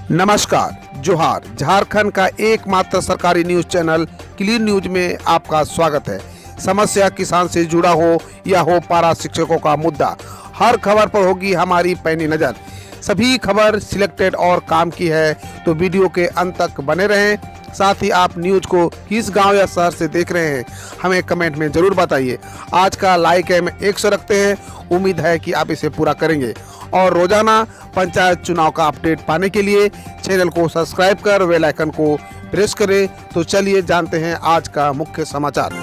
नमस्कार, जोहार। झारखंड का एकमात्र सरकारी न्यूज चैनल क्लीन न्यूज में आपका स्वागत है। समस्या किसान से जुड़ा हो या हो पारा शिक्षकों का मुद्दा, हर खबर पर होगी हमारी पैनी नज़र। सभी खबर सिलेक्टेड और काम की है, तो वीडियो के अंत तक बने रहें। साथ ही आप न्यूज को किस गांव या शहर से देख रहे हैं, हमें कमेंट में जरूर बताइए। आज का लाइक है 100 रखते हैं, उम्मीद है कि आप इसे पूरा करेंगे। और रोजाना पंचायत चुनाव का अपडेट पाने के लिए चैनल को सब्सक्राइब कर बेल आइकन को प्रेस करें। तो चलिए जानते हैं आज का मुख्य समाचार।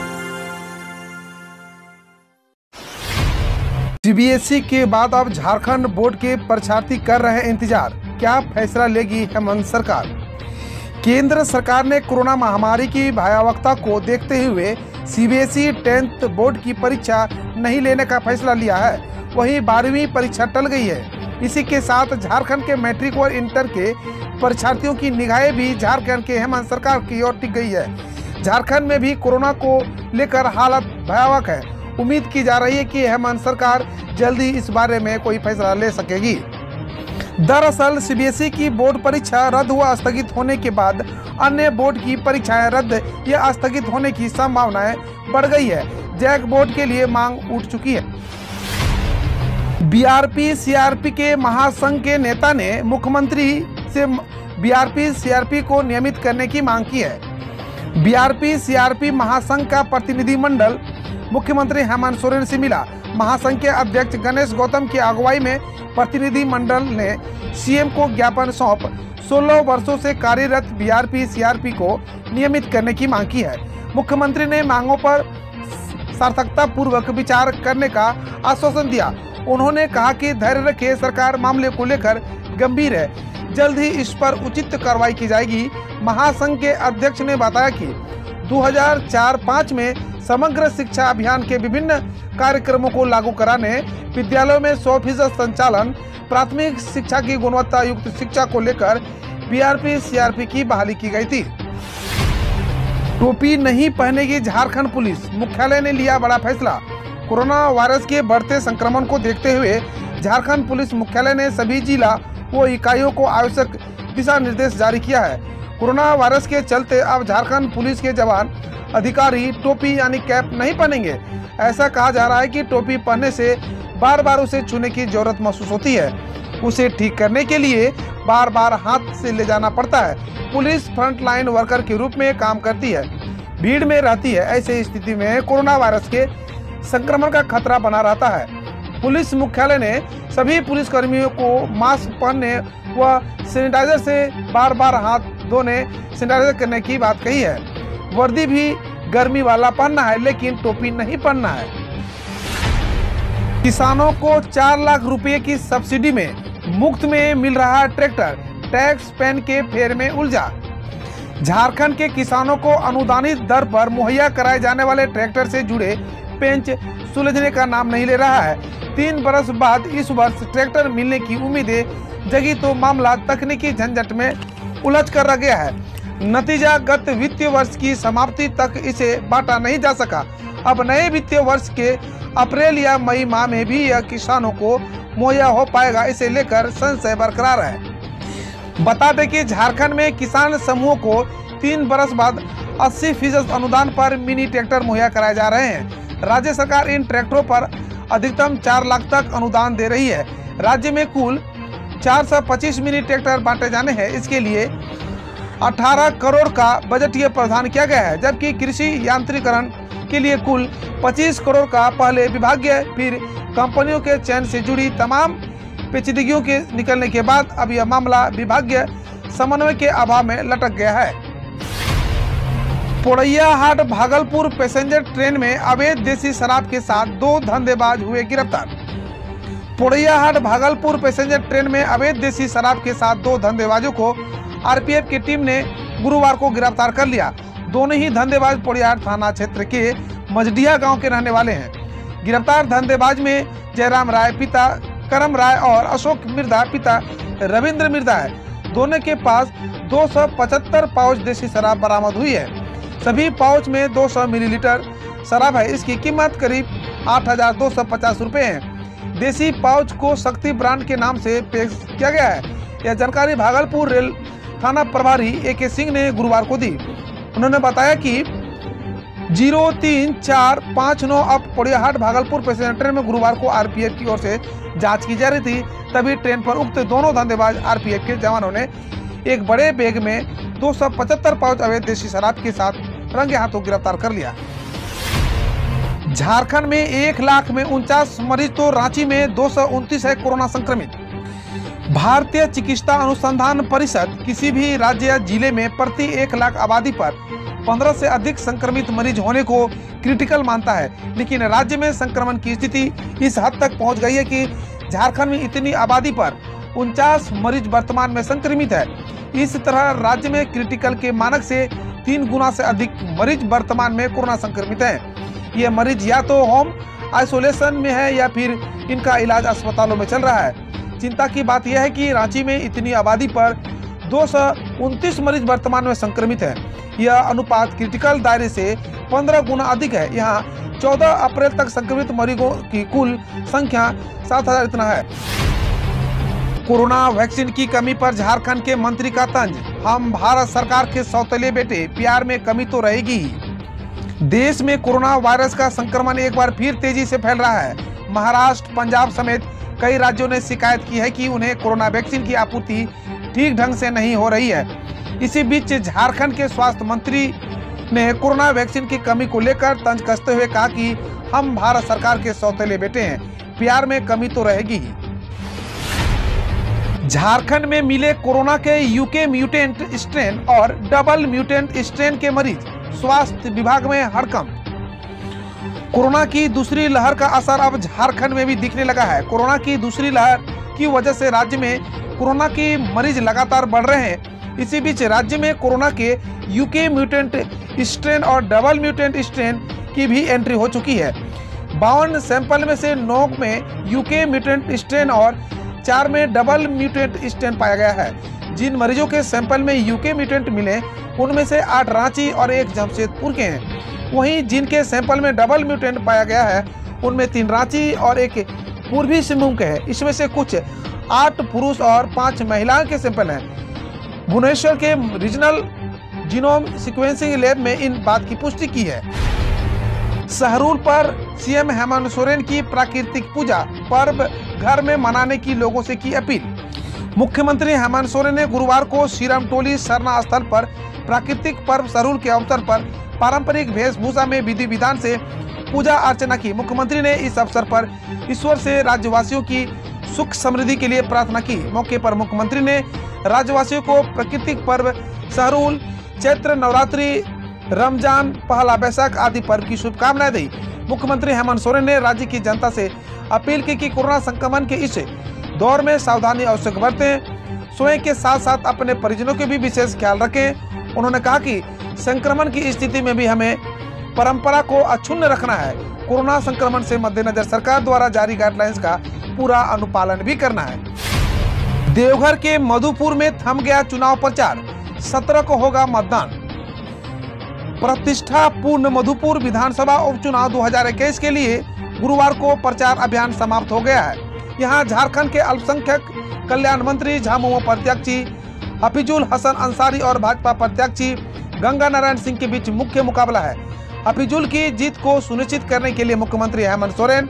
सीबीएसई के बाद अब झारखंड बोर्ड के परीक्षार्थी कर रहे हैं इंतजार, क्या फैसला लेगी हेमंत सरकार। केंद्र सरकार ने कोरोना महामारी की भयावहता को देखते हुए सीबीएसई 10th बोर्ड की परीक्षा नहीं लेने का फैसला लिया है। वहीं 12वीं परीक्षा टल गई है। इसी के साथ झारखंड के मैट्रिक और इंटर के परीक्षार्थियों की निगाहें भी झारखंड के हेमंत सरकार की ओर टिक गई है। झारखंड में भी कोरोना को लेकर हालत भयावह है। उम्मीद की जा रही है कि हेमंत सरकार जल्दी इस बारे में कोई फैसला ले सकेगी। दरअसल सीबीएसई की बोर्ड परीक्षा रद्द व स्थगित होने के बाद अन्य बोर्ड की परीक्षाएं रद्द या स्थगित होने की संभावनाएं बढ़ गई है। जैक बोर्ड के लिए मांग उठ चुकी है। बीआरपी सीआरपी के महासंघ के नेता ने मुख्यमंत्री से बीआरपी सीआरपी को नियमित करने की मांग की है। बीआरपी सीआरपी महासंघ का प्रतिनिधिमंडल मुख्यमंत्री हेमंत सोरेन से मिला। महासंघ के अध्यक्ष गणेश गौतम की अगुवाई में प्रतिनिधिमंडल ने सीएम को ज्ञापन सौंप 16 वर्षों से कार्यरत बीआरपी सीआरपी को नियमित करने की मांग की है। मुख्यमंत्री ने मांगों पर सार्थकता पूर्वक विचार करने का आश्वासन दिया। उन्होंने कहा कि धैर्य रखे, सरकार मामले को लेकर गंभीर है, जल्द ही इस पर उचित कार्रवाई की जाएगी। महासंघ के अध्यक्ष ने बताया कि 2004-05 में समग्र शिक्षा अभियान के विभिन्न कार्यक्रमों को लागू कराने, विद्यालयों में 100% संचालन, प्राथमिक शिक्षा की गुणवत्ता युक्त शिक्षा को लेकर बीआरपी सीआरपी की बहाली की गई थी। टोपी नहीं पहनेगी झारखंड पुलिस, मुख्यालय ने लिया बड़ा फैसला। कोरोना वायरस के बढ़ते संक्रमण को देखते हुए झारखंड पुलिस मुख्यालय ने सभी जिला व इकाइयों को आवश्यक दिशा निर्देश जारी किया है। कोरोना वायरस के चलते अब झारखंड पुलिस के जवान अधिकारी टोपी यानी कैप नहीं पहनेंगे। ऐसा कहा जा रहा है कि टोपी पहनने से बार बार उसे छूने की जरूरत महसूस होती है। उसे ठीक करने के लिए बार बार हाथ से ले जाना पड़ता है। पुलिस फ्रंट लाइन वर्कर के रूप में काम करती है, भीड़ में रहती है। ऐसे स्थिति में कोरोना वायरस के संक्रमण का खतरा बना रहता है। पुलिस मुख्यालय ने सभी पुलिस कर्मियों को मास्क पहनने व सैनिटाइजर से बार बार हाथ धोने, सैनिटाइजर करने की बात कही है। वर्दी भी गर्मी वाला पहनना है, लेकिन टोपी नहीं पहनना है। किसानों को 4 लाख रुपए की सब्सिडी में मुफ्त में मिल रहा है ट्रैक्टर, टैक्स पेन के फेर में उलझा। झारखंड के किसानों को अनुदानित दर पर मुहैया कराए जाने वाले ट्रैक्टर से जुड़े पेंच सुलझने का नाम नहीं ले रहा है। 3 बरस बाद इस वर्ष ट्रैक्टर मिलने की उम्मीदें जगी तो मामला तकनीकी झंझट में उलझ कर रह गया है। नतीजा गत वित्तीय वर्ष की समाप्ति तक इसे बांटा नहीं जा सका। अब नए वित्तीय वर्ष के अप्रैल या मई माह में भी यह किसानों को मुहैया हो पाएगा, इसे लेकर संशय बरकरार है। बता दें कि झारखंड में किसान समूहों को 3 बरस बाद 80% अनुदान पर मिनी ट्रैक्टर मुहैया कराए जा रहे हैं। राज्य सरकार इन ट्रैक्टरों पर अधिकतम 4 लाख तक अनुदान दे रही है। राज्य में कुल 425 मिनी ट्रैक्टर बांटे जाने हैं। इसके लिए 18 करोड़ का बजटीय प्रावधान किया गया है, जबकि कृषि यांत्रिकरण के लिए कुल 25 करोड़ का पहले विभागीय फिर कंपनियों के चयन से जुड़ी तमाम पेचीदगियों के निकलने के बाद अब यह मामला विभागीय समन्वय के अभाव में लटक गया है। पोड़ैयाहाट भागलपुर पैसेंजर ट्रेन में अवैध देसी शराब के साथ 2 धंधेबाज हुए गिरफ्तार। पोड़ैयाहाट भागलपुर पैसेंजर ट्रेन में अवैध देसी शराब के साथ 2 धंधेबाजों को आरपीएफ की टीम ने गुरुवार को गिरफ्तार कर लिया। दोनों ही धंधेबाज पोड़ैयाहाट थाना क्षेत्र के मजडिया गांव के रहने वाले हैं। गिरफ्तार धंधेबाज में जयराम राय पिता करम राय और अशोक मिर्धा पिता रविंद्र मिर्धा है। दोनों के पास 275 पाउच देसी शराब बरामद हुई है। सभी पाउच में 200 मिलीलीटर शराब है। इसकी कीमत करीब 8,250 रुपये है। देसी पाउच को शक्ति ब्रांड के नाम से पेश किया गया है। यह जानकारी भागलपुर रेल थाना प्रभारी AK सिंह ने गुरुवार को दी। उन्होंने बताया कि 03459 अब पोड़ियाहाट भागलपुर पैसेंजर ट्रेन में गुरुवार को RPF की ओर से जांच की जा रही थी। तभी ट्रेन पर उक्त दोनों धंधेबाज RPF के जवानों ने एक बड़े बैग में 275 पाउच अवैध देशी शराब के साथ रंगे हाथों गिरफ्तार कर लिया। झारखंड में 1,49,000 मरीज तो रांची में 229 है कोरोना संक्रमित। भारतीय चिकित्सा अनुसंधान परिषद किसी भी राज्य या जिले में प्रति 1 लाख आबादी पर 15 से अधिक संक्रमित मरीज होने को क्रिटिकल मानता है, लेकिन राज्य में संक्रमण की स्थिति इस हद तक पहुंच गई है कि झारखंड में इतनी आबादी पर 49 मरीज वर्तमान में संक्रमित है। इस तरह राज्य में क्रिटिकल के मानक से 3 गुना से अधिक मरीज वर्तमान में कोरोना संक्रमित हैं। ये मरीज या तो होम आइसोलेशन में है या फिर इनका इलाज अस्पतालों में चल रहा है। चिंता की बात यह है कि रांची में इतनी आबादी पर 229 मरीज वर्तमान में संक्रमित है। यह अनुपात क्रिटिकल दायरे से 15 गुना अधिक है। यहाँ 14 अप्रैल तक संक्रमित मरीजों की कुल संख्या 7,000 इतना है। कोरोना वैक्सीन की कमी पर झारखंड के मंत्री का तंज। हम भारत सरकार के सौतेले बेटे, प्यार में कमी तो रहेगी ही। देश में कोरोना वायरस का संक्रमण एक बार फिर तेजी से फैल रहा है। महाराष्ट्र, पंजाब समेत कई राज्यों ने शिकायत की है कि उन्हें कोरोना वैक्सीन की आपूर्ति ठीक ढंग से नहीं हो रही है। इसी बीच झारखंड के स्वास्थ्य मंत्री ने कोरोना वैक्सीन की कमी को लेकर तंज कसते हुए कहा कि हम भारत सरकार के सौतेले बेटे हैं, प्यार में कमी तो रहेगी ही। झारखंड में मिले कोरोना के UK म्यूटेंट स्ट्रेन और डबल म्यूटेंट स्ट्रेन के मरीज, स्वास्थ्य विभाग में हड़कंप। कोरोना की दूसरी लहर का असर अब झारखंड में भी दिखने लगा है। कोरोना की दूसरी लहर की वजह से राज्य में कोरोना के मरीज लगातार बढ़ रहे हैं। इसी बीच राज्य में कोरोना के UK म्यूटेंट स्ट्रेन और डबल म्यूटेंट स्ट्रेन की भी एंट्री हो चुकी है। 52 सैंपल में से 9 में UK म्यूटेंट स्ट्रेन और 4 में डबल म्यूटेंट स्ट्रेन पाया गया है। जिन मरीजों के सैंपल में UK म्यूटेंट मिले उनमें से 8 रांची और 1 जमशेदपुर के हैं। वहीं जिनके सैंपल में डबल म्यूटेंट पाया गया है उनमें 3 रांची और 1 पूर्वी सिंहभूम के हैं। इसमें से कुछ 8 पुरुष और 5 महिलाओं के सैंपल हैं। भुवनेश्वर के रीजनल जीनोम सीक्वेंसिंग लैब में इन बात की पुष्टि की है। सहरूल पर CM हेमंत सोरेन की प्राकृतिक पूजा पर्व घर में मनाने की लोगों से की अपील। मुख्यमंत्री हेमंत सोरेन ने गुरुवार को सिरमटोली सरना स्थल पर प्राकृतिक पर्व सहरूल के अवसर पर पारंपरिक वेशभूषा में विधि विधान से पूजा अर्चना की। मुख्यमंत्री ने इस अवसर पर ईश्वर से राज्यवासियों की सुख समृद्धि के लिए प्रार्थना की। मौके पर मुख्यमंत्री ने राज्यवासियों को प्राकृतिक पर्व सहरूल, चैत्र नवरात्रि, रमजान, पहला बैसाख आदि पर्व की शुभकामनाएं दी। मुख्यमंत्री हेमंत सोरेन ने राज्य की जनता से अपील की कि कोरोना संक्रमण के इस दौर में सावधानी आवश्यक बरतें, स्वयं के साथ साथ अपने परिजनों के भी विशेष ख्याल रखें। उन्होंने कहा कि संक्रमण की स्थिति में भी हमें परंपरा को अक्षुण्ण रखना है। कोरोना संक्रमण से मद्देनजर सरकार द्वारा जारी गाइडलाइंस का पूरा अनुपालन भी करना है। देवघर के मधुपुर में थम गया चुनाव प्रचार, 17 को होगा मतदान। प्रतिष्ठापूर्ण मधुपुर विधानसभा उपचुनाव 2021 के लिए गुरुवार को प्रचार अभियान समाप्त हो गया है। यहां झारखंड के अल्पसंख्यक कल्याण मंत्री झामुमो प्रत्याशी हफीजुल हसन अंसारी और भाजपा प्रत्याशी गंगा नारायण सिंह के बीच मुख्य मुकाबला है। हफीजुल की जीत को सुनिश्चित करने के लिए मुख्यमंत्री हेमंत सोरेन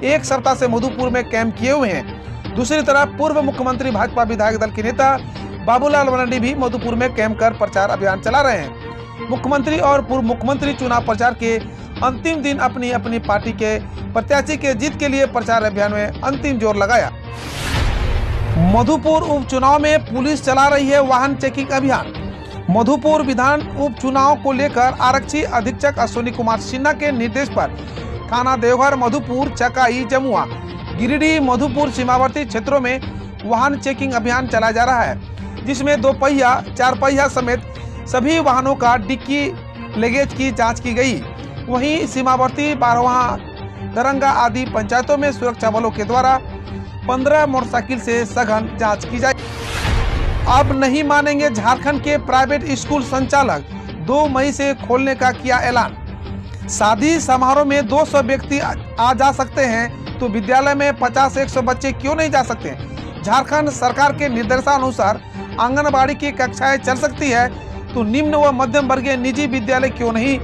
एक सप्ताह से मधुपुर में कैंप किए हुए हैं। दूसरी तरफ पूर्व मुख्यमंत्री भाजपा विधायक दल के नेता बाबूलाल मरांडी भी मधुपुर में कैंप कर प्रचार अभियान चला रहे हैं। मुख्यमंत्री और पूर्व मुख्यमंत्री चुनाव प्रचार के अंतिम दिन अपनी अपनी पार्टी के प्रत्याशी के जीत के लिए प्रचार अभियान में अंतिम जोर लगाया। मधुपुर उपचुनाव में पुलिस चला रही है वाहन चेकिंग अभियान। मधुपुर विधान उपचुनाव को लेकर आरक्षी अधीक्षक अश्विनी कुमार सिन्हा के निर्देश पर थाना देवघर, मधुपुर, चकाई, जमुआ, गिरिडीह, मधुपुर सीमावर्ती क्षेत्रों में वाहन चेकिंग अभियान चलाया जा रहा है, जिसमें 2 पहिया, 4 पहिया समेत सभी वाहनों का डिक्की लगेज की जांच की गई। वहीं सीमावर्ती, बारहवां, दरंगा आदि पंचायतों में सुरक्षा बलों के द्वारा 15 मोटरसाइकिल से सघन जांच की जाए। अब नहीं मानेंगे झारखंड के प्राइवेट स्कूल संचालक, 2 मई से खोलने का किया ऐलान। शादी समारोह में 200 व्यक्ति आ जा सकते हैं तो विद्यालय में 50-100 बच्चे क्यों नहीं जा सकते? झारखंड सरकार के निर्देशानुसार आंगनबाड़ी की कक्षाएं चल सकती है तो निम्न व मध्यम वर्गीय निजी विद्यालय क्यों नहीं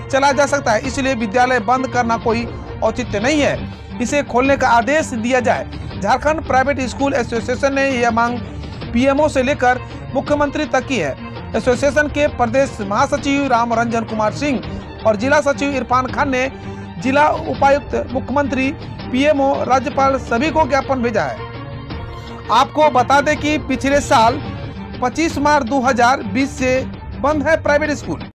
चला जा सकता है। इसलिए विद्यालय बंद करना कोई औचित्य नहीं है, इसे खोलने का आदेश दिया जाए। झारखंड प्राइवेट स्कूल एसोसिएशन ने यह मांग पीएमओ से लेकर मुख्यमंत्री तक की है। एसोसिएशन के प्रदेश महासचिव राम रंजन कुमार सिंह और जिला सचिव इरफान खान ने जिला उपायुक्त, मुख्यमंत्री, पीएमओ, राज्यपाल सभी को ज्ञापन भेजा है। आपको बता दें कि पिछले साल 25 मार्च 2020 से बंद है प्राइवेट स्कूल।